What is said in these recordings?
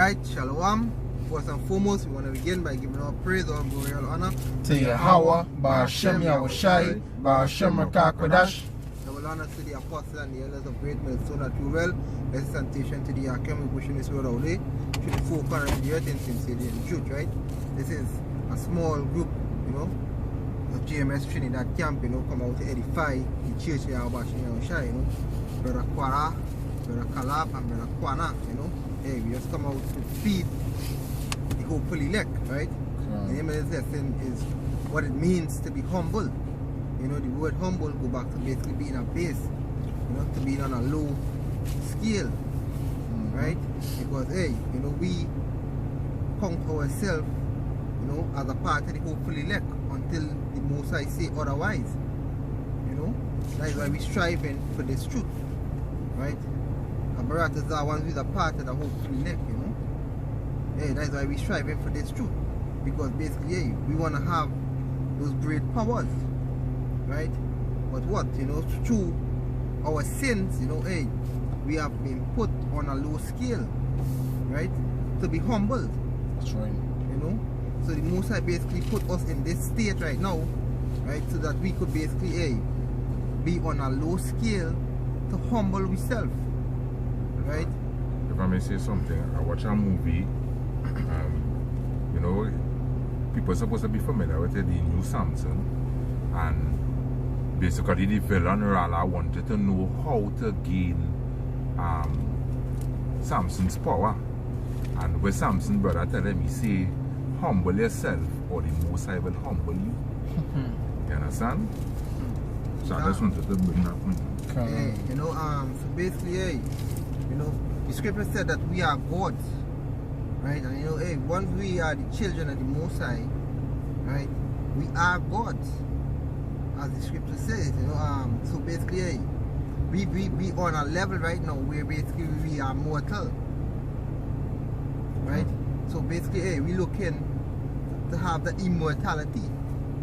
Alright, Shalom. First and foremost, we want to begin by giving our praise or glory and honor to YAHAWAH BAHASHAM YAHAWASHI BAHASHAM YAHAWASHI. Double honor to the apostles and the elders of great millstone at well. Presentation to the Yakem, we pushing this word out there. To the four corners of the earth in sincerity and truth, right? This is a small group, you know, of Gms Trinidad camp, you know, come out to edify the church of YAHAWAH BAHASHAM YAHAWASHI, you know. Brother Kwara, Brother Kalab, and Brother Kwana, you know. Hey, we just come out to feed the hopefully elect, right? The name of this lesson is what it means to be humble. You know, the word humble go back to basically being a base, you know, to being on a low scale, right? Because hey, you know, we count ourselves, you know, as a part of the hopefully elect until the Most High say otherwise. You know, that is why we striving for this truth, right? And brothers are ones with a part of the hopefully elect, you know. Hey, that's why we striving for this truth, because basically, hey, we want to have those great powers, right? But what, you know, through our sins, you know, hey, we have been put on a low scale, right? To be humbled. That's right. You know, so the Most High basically put us in this state right now, right? So that we could basically, hey, be on a low scale to humble ourselves, right? If I may say something, I watch a movie. You know, people are supposed to be familiar with the new Samson, and basically the villain Rala wanted to know how to gain Samson's power. And with Samson, brother, tell him, he say, humble yourself or the Most High will humble you. You understand? So I just wanted to bring that point. Hey, you know, so basically, hey, you know, the scripture said that we are gods, right? And you know, hey, once we are the children of the Most High, right, we are gods, as the scripture says, you know. So basically, hey, we on a level right now where basically we are mortal, right? So basically, hey, we looking to have the immortality.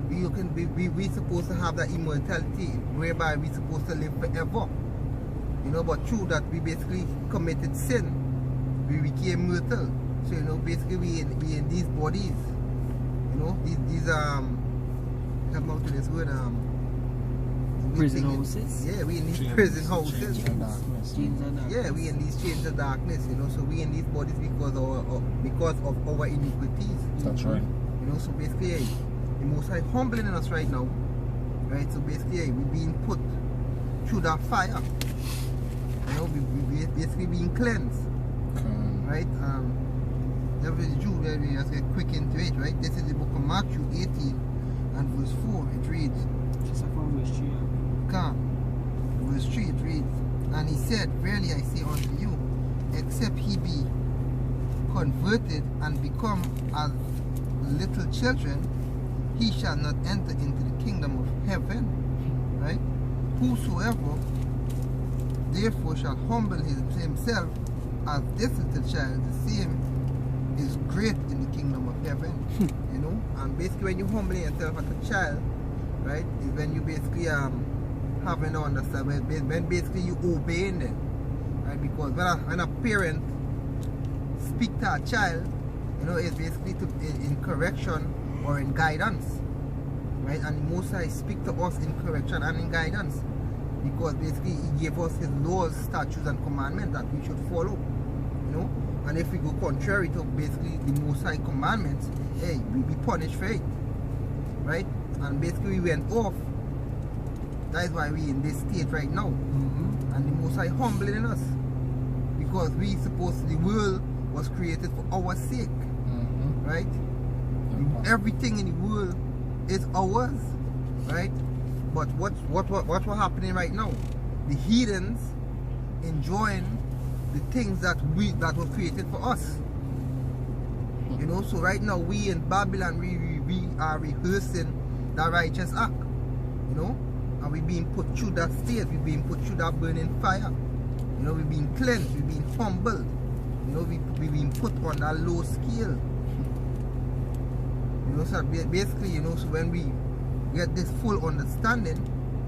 We supposed to have that immortality whereby we supposed to live forever. You know, but through that we basically committed sin, we became mortal. So you know, basically we in these bodies. You know, these come out to this word prison houses. Yeah, we in these prison houses. Chains of darkness. Yeah, we in these chains of darkness. You know, so we in these bodies because of our iniquities. That's right. You know, so basically, hey, the Most High humbling us right now, right? So basically, hey, we being put through that fire. You know, we basically being cleansed, right? Every Jew, we just get quick into it, right? This is the book of Matthew 18 and verse 4. It reads, Just from verse 3. Verse 3 it reads, and he said, verily I say unto you, except he be converted and become as little children, he shall not enter into the kingdom of heaven, right? Whosoever therefore shall humble himself as this little child, the same is great in the kingdom of heaven. You know, and basically when you humble yourself as a child, right, is when you basically having to understand, when basically you obeying them, right? Because when a parent speak to a child, you know, it's basically in correction or in guidance, right? And the Most High speak to us in correction and in guidance, because basically he gave us his laws, statutes and commandments that we should follow, you know. And if we go contrary to basically the Most High commandments, hey, we be punished for it, right? And basically we went off. That is why we in this state right now. And the Most High humbling us, because the world was created for our sake, right? Everything in the world is ours, right? But what's happening right now? The heathens enjoying the things that were created for us. You know, so right now we in Babylon, we are rehearsing that righteous act, you know, and we being put through that state, we being put through that burning fire. You know, we being cleansed, we being humbled. You know, we being put on that low scale. You know, so basically, you know, so when we get this full understanding,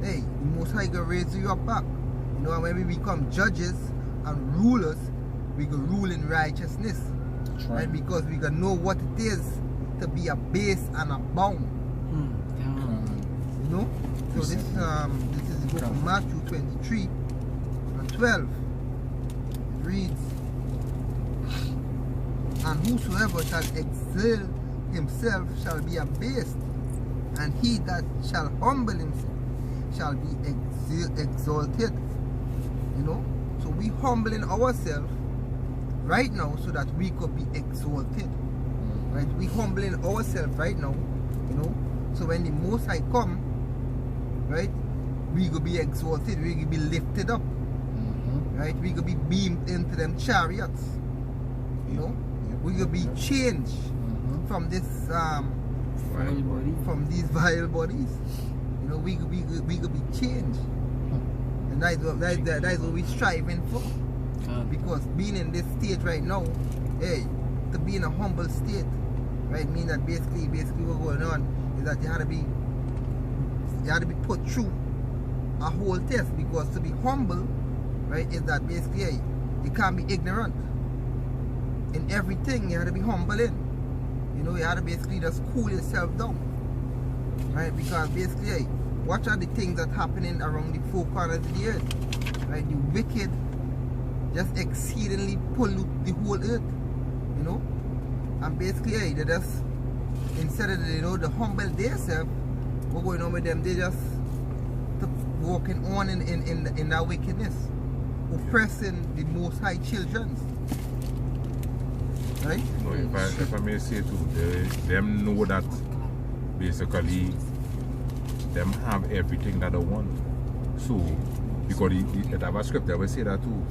hey, the Most High gonna raise you up back. You know, and when we become judges and rulers, we go rule in righteousness. That's right? right. Because we gonna know what it is to be a base and a bound. You know? So this is the book of Matthew 23 and 12. It reads, and whosoever shall exalt himself shall be abased, and he that shall humble himself shall be exalted. You know? So we humbling ourselves right now so that we could be exalted. Right? We humbling ourselves right now, you know. So when the Most High come, right, we could be exalted, we could be lifted up. Right? We could be beamed into them chariots. You know? We could be changed from this from these vile bodies. You know, we could be changed. And that is what we're striving for. Because being in this state right now, hey, to be in a humble state, right, mean that basically what's going on is that you had to be put through a whole test. Because to be humble, right, is that basically, hey, you can't be ignorant. In everything you had to be humble in. You know, you had to basically just cool yourself down. Right, because basically, hey, what are the things that happening around the four corners of the earth? Right, the wicked just exceedingly pollute the whole earth. You know? And basically, hey, they just, instead of, you know, the humble themselves, what's going on with them, they just walking on in that wickedness, oppressing the Most High children. Right? No, if I may say too, them know that basically them have everything that they want. So, because it have a script that will say that too.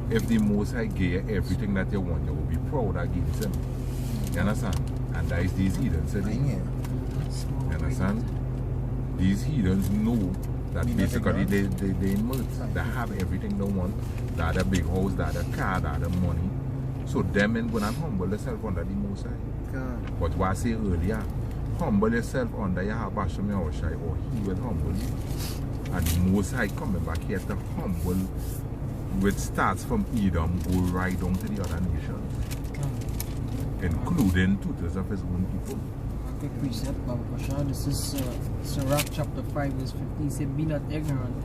If the Most High gave you everything that you want, you will be proud against him. You understand? And that is these heathens today. You understand? These heathens know that basically they in mirth. They have everything they want. They have a big house, they have a car, they have money. So them and going and humble yourself under the Most High. But what I say earlier, humble yourself under YAHAWAH BAHASHAM YAHAWASHI, or he will humble you. And the Most High coming back here to humble, which starts from Edom, go right down to the other nations, including tutors of his own people. Quick precept, Baba Pasha. This is Sirach chapter 5 verse 15. Said, be not ignorant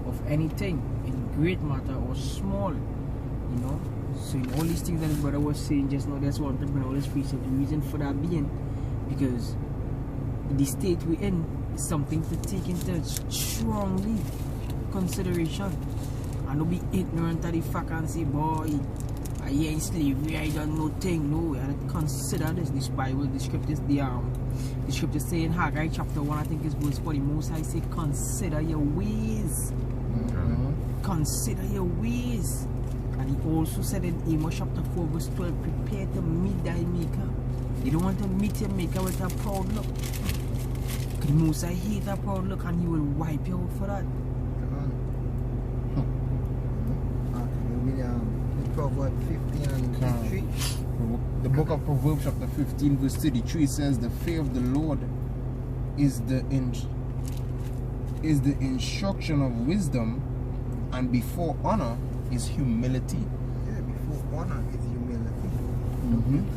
of anything in great matter or small. You know? So in all these things that the brother was saying just now, that's what to bring all this precept. The reason for that being because the state we're in is something to take into strongly consideration. And don't be ignorant of the fact and say, boy, I ain't slavery, I don't know thing. No, you have to consider this Bible, the scriptures, the scripture saying Haggai chapter 1, I think is verse 40. Most I say, consider your ways. Consider your ways. And he also said in Amos chapter 4 verse 12, prepare to meet thy maker. You don't want to meet your maker with a proud look. Because Most I hate a proud look, and he will wipe you out for that. Proverbs 15 and 33. The book of Proverbs chapter 15 verse 33 says, the fear of the Lord is the instruction of wisdom, and before honor is humility. Yeah, before honor is humility.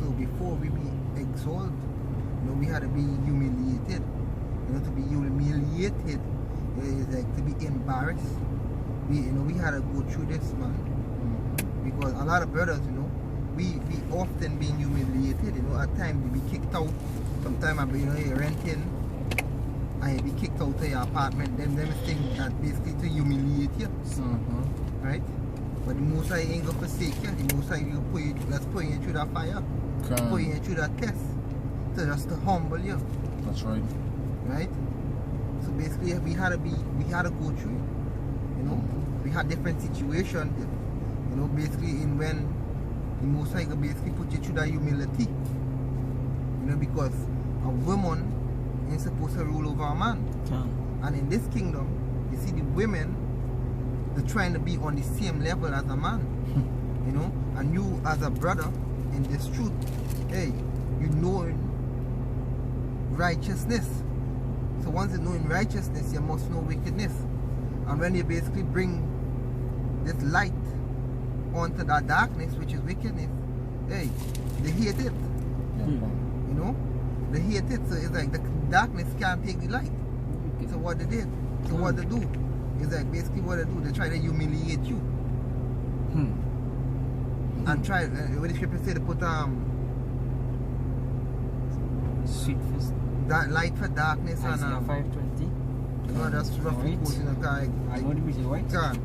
So before we be exalted, you know, we had to be humiliated. You know, to be humiliated is like to be embarrassed. We had to go through this, man. Because a lot of brothers, you know, we often being humiliated. You know, at times we be kicked out. Sometimes, you know, you're renting and you be kicked out of your apartment. Them things that basically to humiliate you. Right? But the Most High ain't gonna forsake you. The Most High will put you through that fire. Put you through that test. So just to humble you. That's right. Right? So basically we had to go through it. You know? We had different situations. You know, basically when the Most High basically put you through that humility. You know, because a woman ain't supposed to rule over a man. And in this kingdom, you see the women, they're trying to be on the same level as a man. You know, and you as a brother in this truth, hey, you know righteousness. So once you know in righteousness, you must know wickedness. And when you basically bring this light onto that darkness, which is wickedness, hey, they hate it. You know? They hate it, so it's like the darkness can't take the light. So what they did, so what they do, is like basically what they do, they try to humiliate you. And try, what the scripture say, they put Sweet fist. that light for darkness and Isaiah 5:20. you know, that's roughly Right. quoting the guy. I know the reason why. Can't.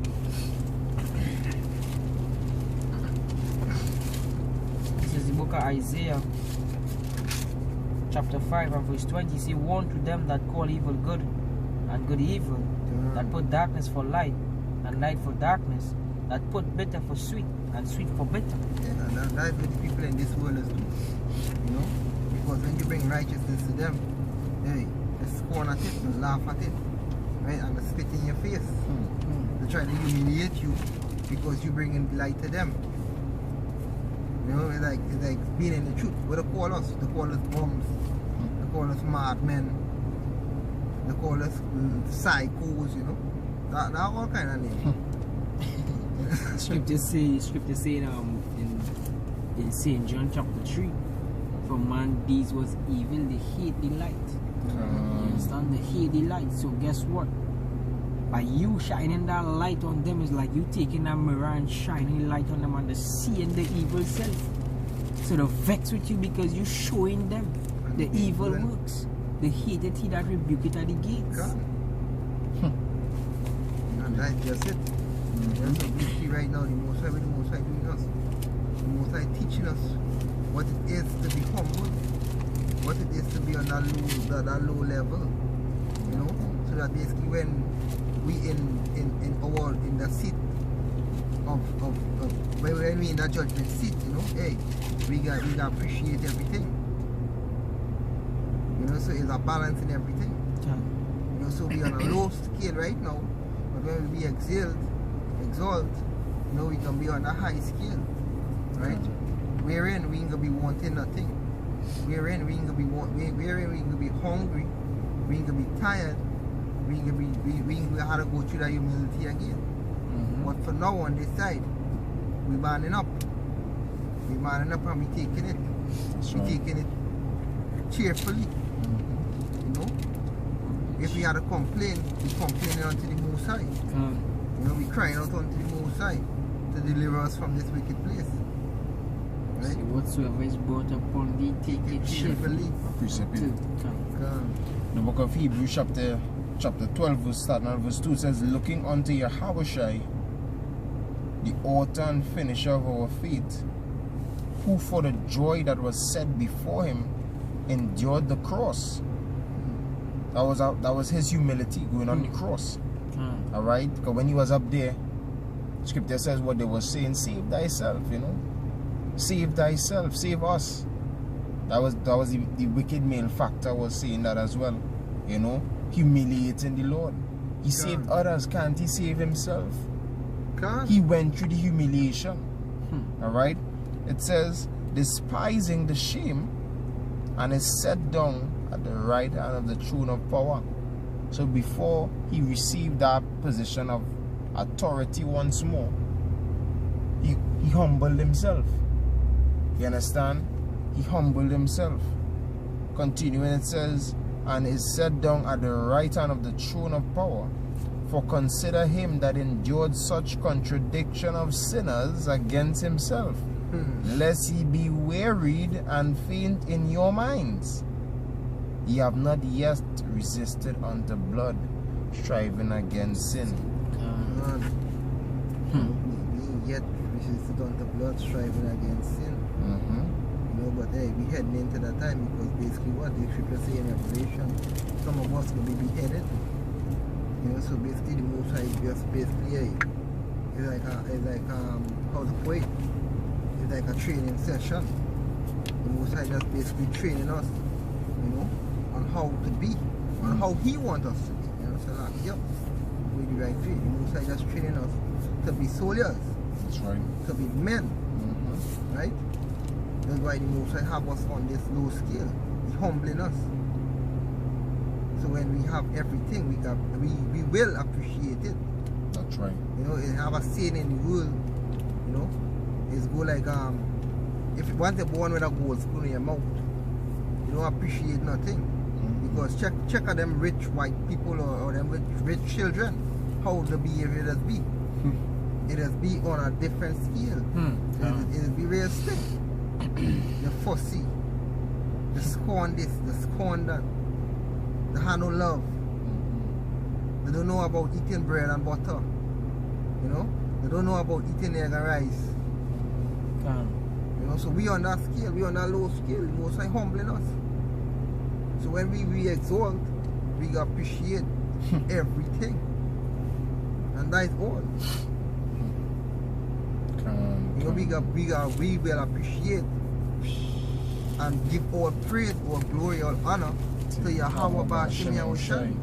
This is the book of Isaiah, chapter 5 and verse 20. Say, warn to them that call evil good and good evil, that put darkness for light and light for darkness, that put bitter for sweet and sweet for bitter. Yeah, and that's what the people in this world is doing. You know? Because when you bring righteousness to them, hey, they scorn at it and laugh at it. Right? And they spit in your face. They try to humiliate you because you bring in light to them. You know, it's like being in the truth. What they call us? They call us bums. They call us madmen. They call us psychos, you know. That all kind of names. Scripture say in St. John chapter 3, for man deeds was evil, they hate the light. You understand? They hate the light. So guess what? By you shining that light on them is like you taking that mirror and shining light on them and they're seeing the evil self. So they're vexed with you because you're showing them the evil works. They hated he that rebuked it at the gates. God. And that's just it. That's what we see right now, the Most High doing us. The Most High teaching us what it is to be humble, what it is to be on that low level. You know? So that basically when we in the seat of when we in that judgment seat, you know, hey, we got appreciate everything. You know, so it's a balance in everything. You know, so we on a low scale right now, but when we exalt, you know, we can be on a high scale, right? Wherein we ain't gonna be wanting nothing. Wherein we ain't gonna be hungry, we ain't gonna be tired, we ain't gonna have to go through that humility again. But for now on this side, we manning up. We manning up and we taking it. Taking it cheerfully. You know? If we had to complain, we complaining unto the Most High. You know, we crying out unto the Most High to deliver us from this wicked place. Right? So whatsoever is brought upon thee, take it cheerfully. The book of Hebrews chapter 12 verse starting at verse 2 says, looking unto YAHAWASHI, the author and finisher of our faith, who for the joy that was set before him endured the cross. That was his humility going on the cross. Alright? Because when he was up there, scripture says what they were saying, save thyself, you know. Save thyself, save us. That was the wicked male factor was saying that as well. You know, humiliating the Lord. He saved others, can't he save himself? He went through the humiliation. Alright? It says, despising the shame, and is set down at the right hand of the throne of power. So before he received that position of authority once more, he humbled himself. You understand? He humbled himself. Continuing, it says, and is set down at the right hand of the throne of power. For consider him that endured such contradiction of sinners against himself, lest ye be wearied and faint in your minds. Ye have not yet resisted unto blood, striving against sin. We yet resisted unto blood, striving against sin. You know, but hey, we heading into that time because basically what the scripture say in Revelation, some of us will be beheaded. You know, so basically the Most High just basically it's like how to put it. It's like a training session. The Most High just basically training us, you know, on how to be, on how He wants us to be. You know, so like, yep, we the right way. The Most High just training us to be soldiers. That's right. To be men, right? That's why the Most High have us on this low scale. He's humbling us. So when we have everything, we will appreciate it. That's right. You know, it have a saying in the world, you know, it's go like if once you're born with a gold spoon in your mouth, you don't appreciate nothing. Because check out them rich white people or them rich children, how the behavior does be. It does be on a different scale. It'll be real stiff. You're fussy. They scorn this, they scorn that. They have no love. They don't know about eating bread and butter. You know? They don't know about eating egg and rice. You know, so we on that scale, we on that low scale, most like humbling us. So when we exalt, we appreciate everything. And that is all. You know, we will appreciate and give all praise, all glory, all honor to YAHAWAH BAHASHAM YAHAWASHI.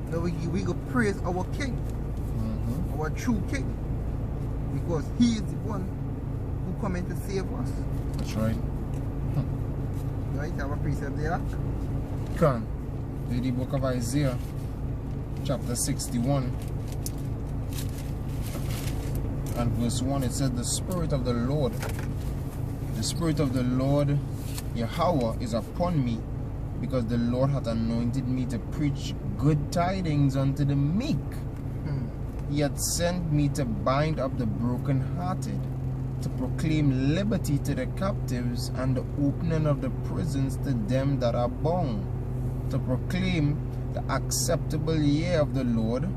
You know, we go praise our King, our true King, because He is the one who come in to save us. That's right. Right, have a precept there. Can read the book of Isaiah, chapter 61. And verse 1, it says, the Spirit of the Lord, YAHAWAH, is upon me, because the Lord hath anointed me to preach good tidings unto the meek. He hath sent me to bind up the brokenhearted, to proclaim liberty to the captives, and the opening of the prisons to them that are bound, to proclaim the acceptable year of the Lord,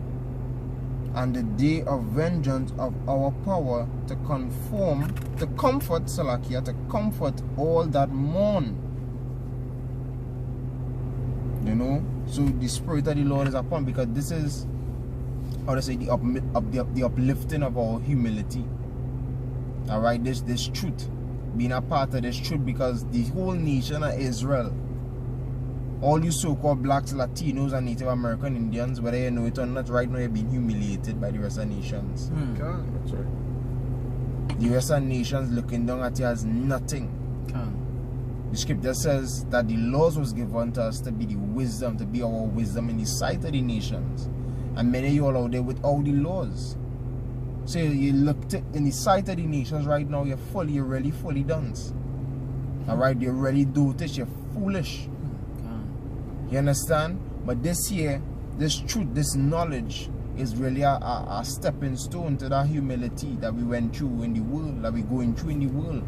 and the day of vengeance of our power, to comfort all that mourn. You know, so the Spirit of the Lord is upon, because this is, how to say, the uplifting of our humility. Alright, this truth, being a part of this truth, because the whole nation of Israel, all you so-called blacks, Latinos, and Native American Indians, whether you know it or not, right now you're being humiliated by the rest of nations. That's right. The rest of nations looking down at you as nothing. The scripture says that the laws was given to us to be the wisdom, to be our wisdom in the sight of the nations. And many of you all out there without the laws. So you look in the sight of the nations right now, you're really fully done. Alright, you're really dotish, you're foolish. You understand? But this year, this truth, this knowledge is really a stepping stone to that humility that we went through in the world, that we're going through in the world.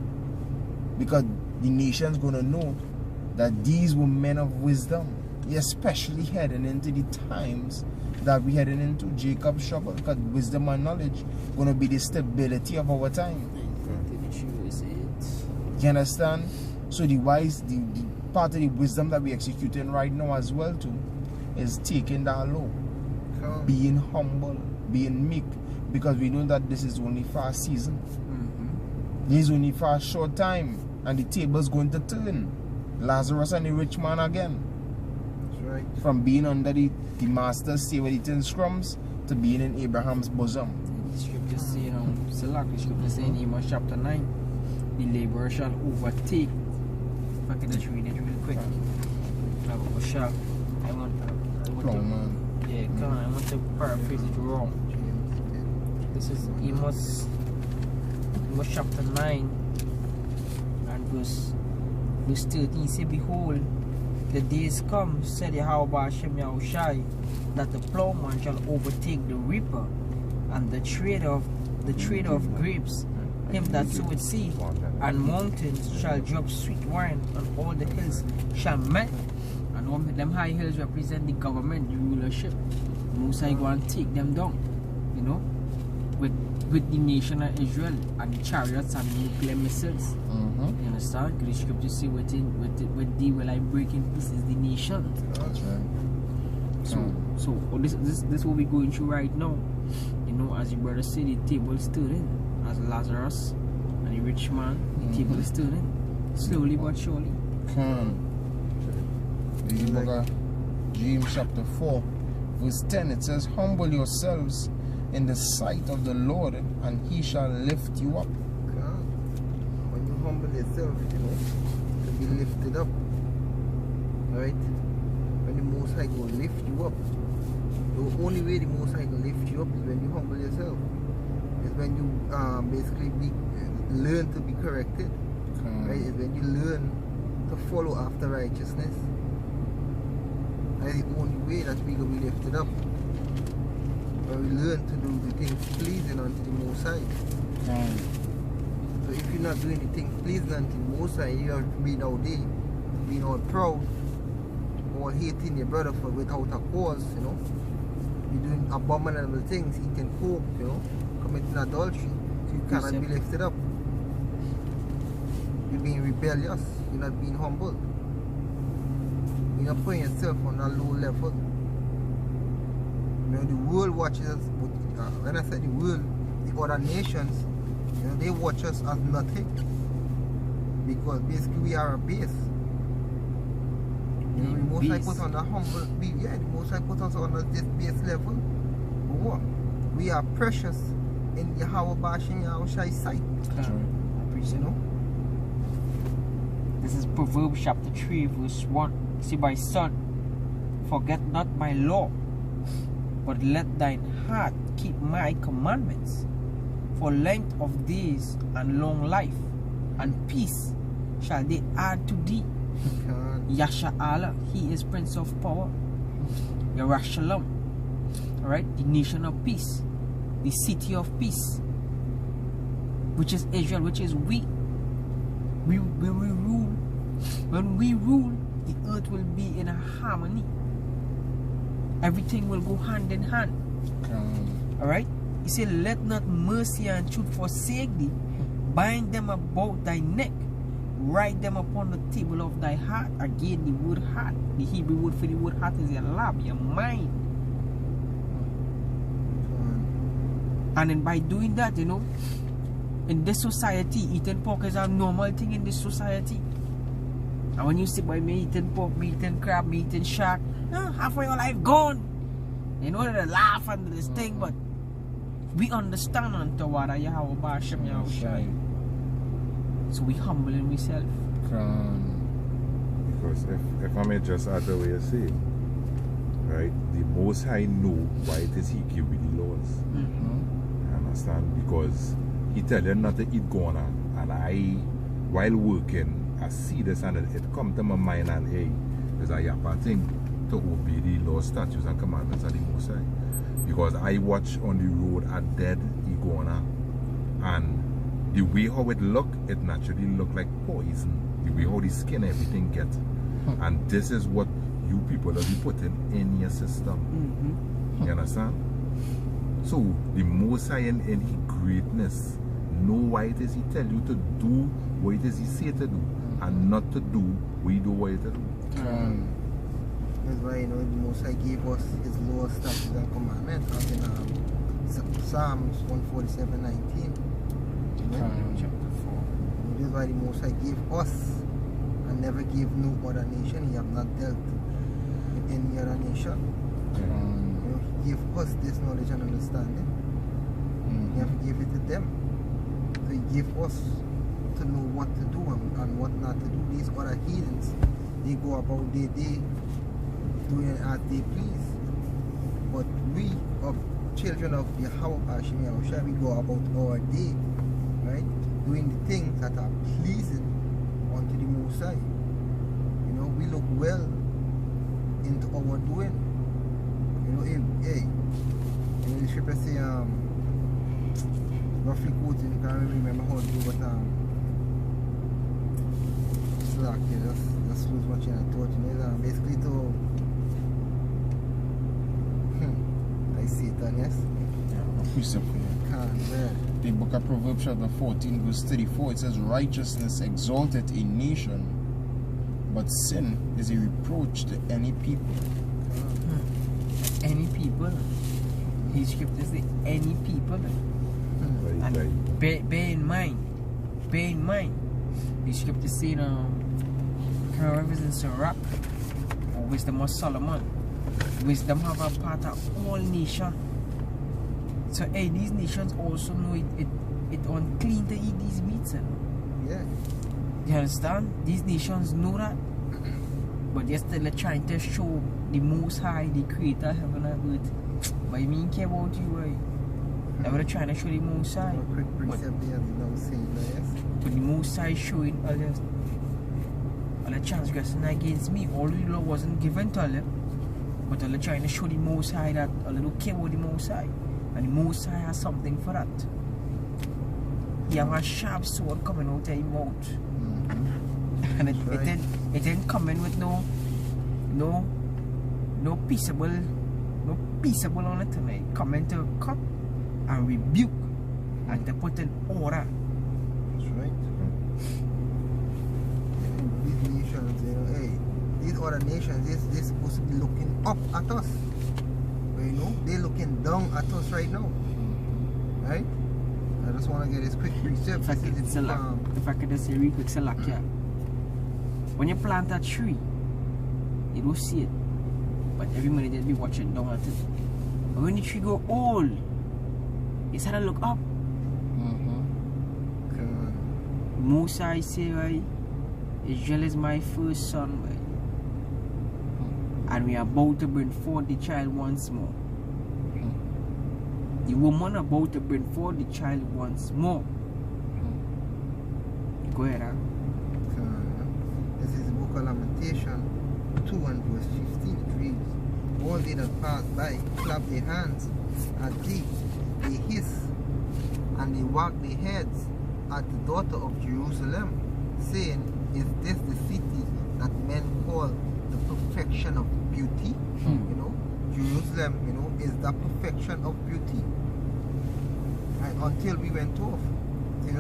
Because the nation's going to know that these were men of wisdom, especially heading into the times that we're heading into, Jacob's trouble, because wisdom and knowledge going to be the stability of our time. You understand? So the wise, the part of the wisdom that we're executing right now as well too, is taking that low, being humble, being meek, because we know that this is only for a season. This is only for a short time, and the table's going to turn. Lazarus and the rich man again. That's right. From being under the master's say with the 10 scrums to being in Abraham's bosom. The scripture say, you know, select the scripture say in Amos chapter 9, the laborer shall overtake. If I can just read it real quick. I want to paraphrase it wrong. This is Amos chapter 9 and verse 13. Say, behold, the days come, said YAHAWAH BAHASHAM YAHAWASHI, that the plowman shall overtake the reaper, and the trader of grapes, him that soweth seed, and mountains shall drop sweet wine, and all the hills shall melt. And all them high hills represent the government, the rulership. Most I go and take them down, you know, with the nation of Israel and the chariots and the nuclear missiles. You understand? The scripture say with thee will I break in pieces the nation. That's right. So this is what we're going through right now. You know, as your brother said, the table is turning. As Lazarus and the rich man, the table is turning. Slowly but surely. The book of James chapter 4 verse 10, it says, humble yourselves in the sight of the Lord, and He shall lift you up. When you humble yourself, you know, to be lifted up. Right? When the Most High will lift you up. The only way the Most High will lift you up is when you humble yourself. Is when you basically learn to be corrected. Right? Is when you learn to follow after righteousness. That's the only way that we will be lifted up. When we learn to do the things pleasing unto the Most High. So if you're not doing the things pleasing unto the Most High, you're being out there, being all proud, or hating your brother for without a cause, you know. You're doing abominable things, eating coke, you know, committing adultery. You cannot be lifted up. You're being rebellious, you're not being humble. You're not putting yourself on a low level. You know, the world watches us, but when I say the world, the other nations, you know, they watch us as nothing. Because basically we are a base. You know, the most I put on a humble, the most I put us on this base level. But what? We are precious in YAHAWAH BAHASHAM YAHAWASHI's sight. You know? This is Proverbs chapter 3 verse 1. See, my son, forget not my law, but let thine heart keep my commandments. For length of days and long life and peace shall they add to thee. Yasha he is Prince of Power. Yerushalayim, alright, the nation of peace, the city of peace, which is Israel, which is we. When we rule, the earth will be in a harmony. Everything will go hand in hand. Alright? He said, let not mercy and truth forsake thee. Bind them about thy neck. Write them upon the table of thy heart. Again, the word heart. The Hebrew word for the word heart is your lab, your mind. And then by doing that, you know, in this society, eating pork is a normal thing in this society. And when you sit by me eating pork, me eating crab, me eating shark, half of your life gone. You know, they laugh under this thing, but we understand unto what YAHAWAH BAHASHAM YAHAWASHI. So we humble in ourselves. Because if I may just add the way you say, right, the Most High know why it is He give you the laws. You understand? Because He tell you not to eat gona, and I, while working, I see this and it come to my mind and hey, there's a yappa thing to obey the laws, statutes and commandments of the Most High. Because I watch on the road a dead iguana, and the way how it look, it naturally look like poison. The way how the skin everything get. And this is what you people are putting in your system. You understand? So the Most High in His greatness know why it is He tell you to do what it is He say to do, and not to do what you do what you to do. That's why, you know, the Most High gave us His law, statutes and commandments, as in Psalms 147:19. Chapter 4. That's why the Most High gave us and never gave no other nation. He have not dealt with any other nation. You know, He gave us this knowledge and understanding. He have gave it to them. So He gave us to know what to do and what not to do. These other heathens, they go about their day doing as they please. But we, of children of YAHAWAH BAHASHAM YAHAWASHI, we go about our day, right? Doing the things that are pleasing unto the Most High. You know, we look well into our doing. You know, hey, you know, the scripture say, roughly quoted, I can't remember how to do, but it's like, you just lose what you had thought, you know, basically to I see it, yes? The book of Proverbs chapter 14 verse 34, it says, righteousness exalteth a nation, but sin is a reproach to any people. Any people. His scriptures say any people. And bear in mind, the scripture say Proverbs in Sirach, or Wisdom of Solomon. Wisdom have a part of all nations. So hey, these nations also know it unclean to eat these meats. Yeah. You understand? These nations know that. But they're still trying to show the Most High, the Creator of heaven and earth. But I mean, care about you, right? They were trying to show the Most High. Quick precept there, you know, saying, yes. But the Most High showing all the transgression against me. All the law wasn't given to all, but all trying to show the Most High that all don't care about the Most High. And the Most High has something for that. He have a sharp sword coming out of his mouth. And it ain't coming with no peaceable on it tonight. Coming to cut and rebuke and to put in order. That's right. These nations, hey, these other nations, they're supposed to be looking up at us. But they're looking down at us right now. Right? I just want to get this quick precept. If I could just say real quick, Salakia. When you plant a tree, you don't see it. But every minute they'll be watching down at it. But when the tree go old, you start to look up. Most I say, right? Israel is my first son, right? And we are about to bring forth the child once more. The woman about to bring forth the child once more. Go ahead, huh? This is the book of Lamentation 2 and verse 15. It reads, all they that pass by clap their hands at thee, they hiss and they wag their heads at the daughter of Jerusalem, saying, is this the city that men call the perfection of beauty? Jerusalem, is the perfection of beauty. Right? Until we went off.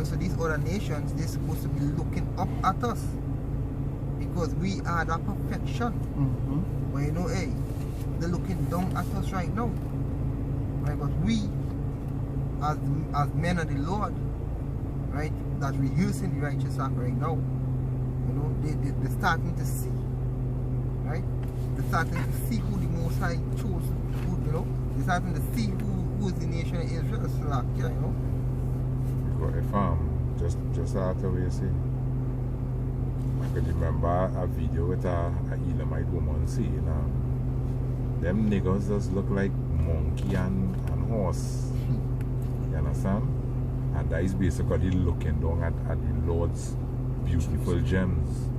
So these other nations, they're supposed to be looking up at us. Because we are the perfection. But hey, they're looking down at us right now. Right? But we, as men of the Lord, right, that we're using the righteous act right now, they're starting to see. Right? They're starting to see who the Most High chose. They're starting to see who is the nation of Israel. If just after we see, I could remember a video with a Elamite woman saying, them niggas just look like monkey and horse. You understand? And that is basically looking down at the Lord's beautiful gems.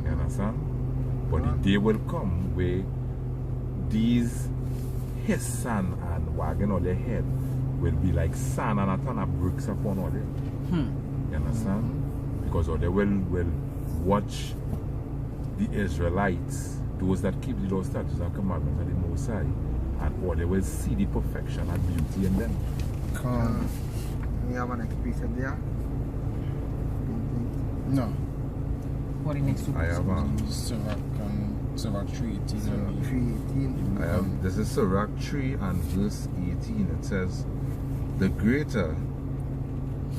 You understand? But the day will come where these his sand and wagging on their head will be like sand and a ton of bricks upon all them. You understand? Because they will watch the Israelites, those that keep the law, statutes, and commandments of the Most High, and or they will see the perfection and beauty in them. We have an experience there. No. What the next I have Sirach 3:18. I have, this is Sirach 3 and verse 18. It says, the greater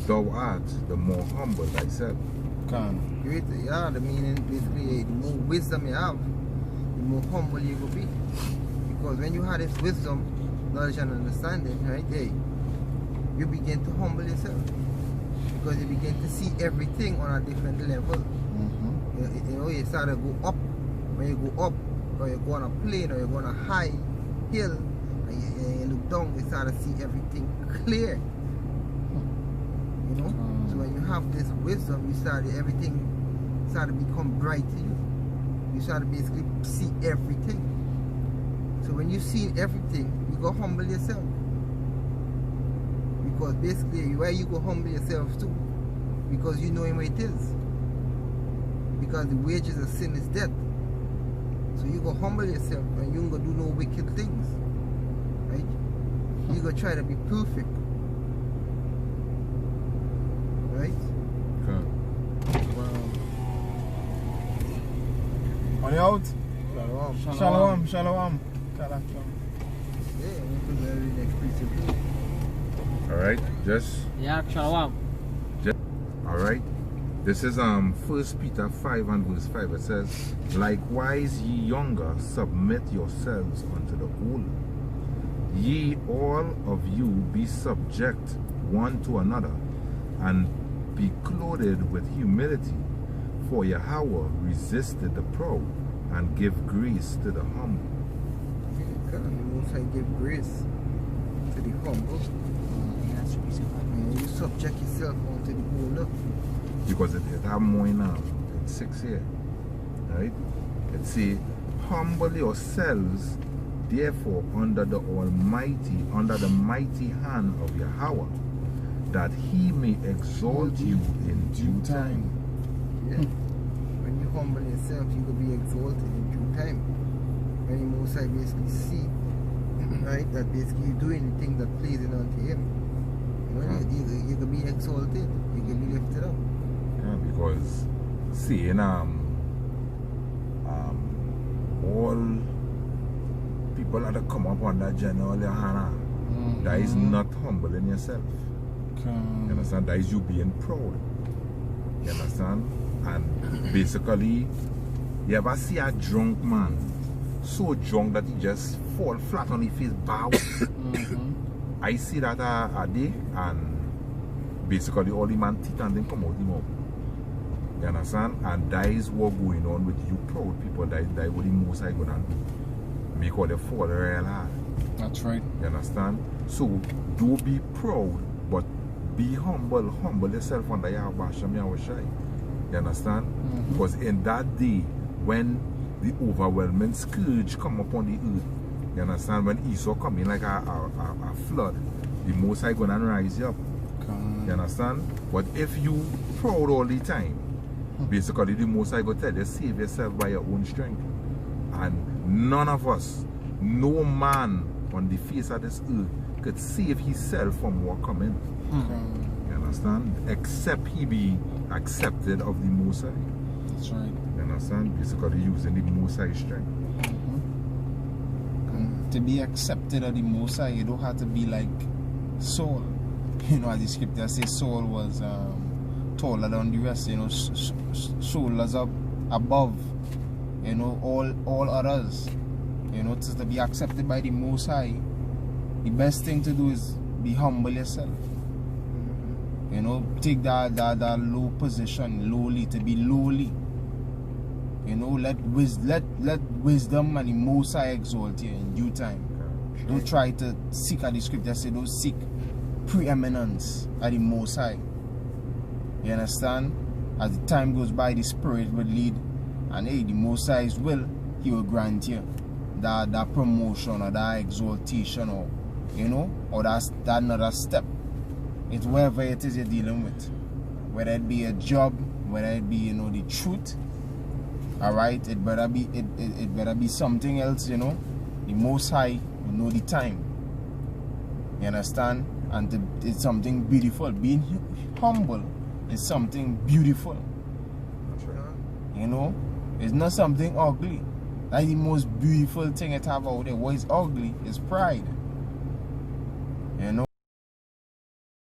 thou art, the more humble thyself. Greater, yeah, the meaning basically, the more wisdom you have, the more humble you will be. Because when you have this wisdom, knowledge and understanding, right, hey, you begin to humble yourself. Because you begin to see everything on a different level. You start to go up. When you go up, or you go on a plane, or you go on a high hill, and you look down, you start to see everything clear. So when you have this wisdom, everything start to become bright to you. You start to basically see everything. So when you see everything, you go humble yourself. Because basically, where you go humble yourself too, because you know where it is. Because the wages of sin is death. So you go humble yourself and you ain't gonna do no wicked things. Right? You gonna try to be perfect. Right? Okay. On you out? Shalom. Shalom. Yeah, I'm going to read the experience. Alright, Yeah, shalom. Alright. This is 1 Peter 5 and verse 5. It says, likewise ye younger, submit yourselves unto the old. Ye all of you be subject one to another, and be clothed with humility. For Yahawah resisted the proud, and give grace to the humble. The Most High give grace to the humble. And you subject yourself unto the older. because it have more in 6 here. Right? It say, humble yourselves therefore under the Almighty, under the mighty hand of Yahawah, that he may exalt you in due time. Yeah. When you humble yourself, you will be exalted in due time. When you most I basically see, right, that basically you doing the thing that pleasing unto him. You know, you can be exalted, you can be lifted up. Yeah, because seeing all people that come up on that general Hannah, that is not humbling yourself. You understand? That is you being proud. You understand? And basically, you ever see a drunk man so drunk that he just fall flat on his face, bow? I see that a day, and basically all the man teeth and then come out him up. You understand? And that is what going on with you proud people. That is what the most I gonna do. Make all the fall real hard. That's right. You understand? So don't be proud, but be humble. Humble yourself under YAHAWAH BAHASHAM YAHAWASHI. You understand? Because in that day, when the overwhelming scourge come upon the earth, you understand? When Esau come in like a flood, the Most High gonna rise you up. You understand? But if you proud all the time, basically the Most High gonna tell you, save yourself by your own strength. And none of us, no man on the face of this earth could save himself from what coming. You understand? Except he be accepted of the Most High. That's right. You understand? Basically using the Most High strength. To be accepted of the Most High, you don't have to be like Saul. You know, as the scripture says, Saul was taller than the rest. You know, shoulders up above. You know, all others. You know, to be accepted by the Most High, the best thing to do is be humble yourself. You know, take that low position, lowly, to be lowly. You know, let wisdom and the Most High exalt you in due time. Don't try to seek, at the scripture say, don't seek preeminence at the Most High. You understand? As the time goes by, the Spirit will lead, and hey, the Most High's will, he will grant you that promotion or that exaltation, or you know, or that another step. It's whatever it is you're dealing with, whether it be a job, whether it be, you know, the truth. All right, it better be something else. You know, the Most High will know the time. You understand? And it's something beautiful. Being humble is something beautiful. You know, it's not something ugly. That's the most beautiful thing it have out there. What is ugly is pride. You know.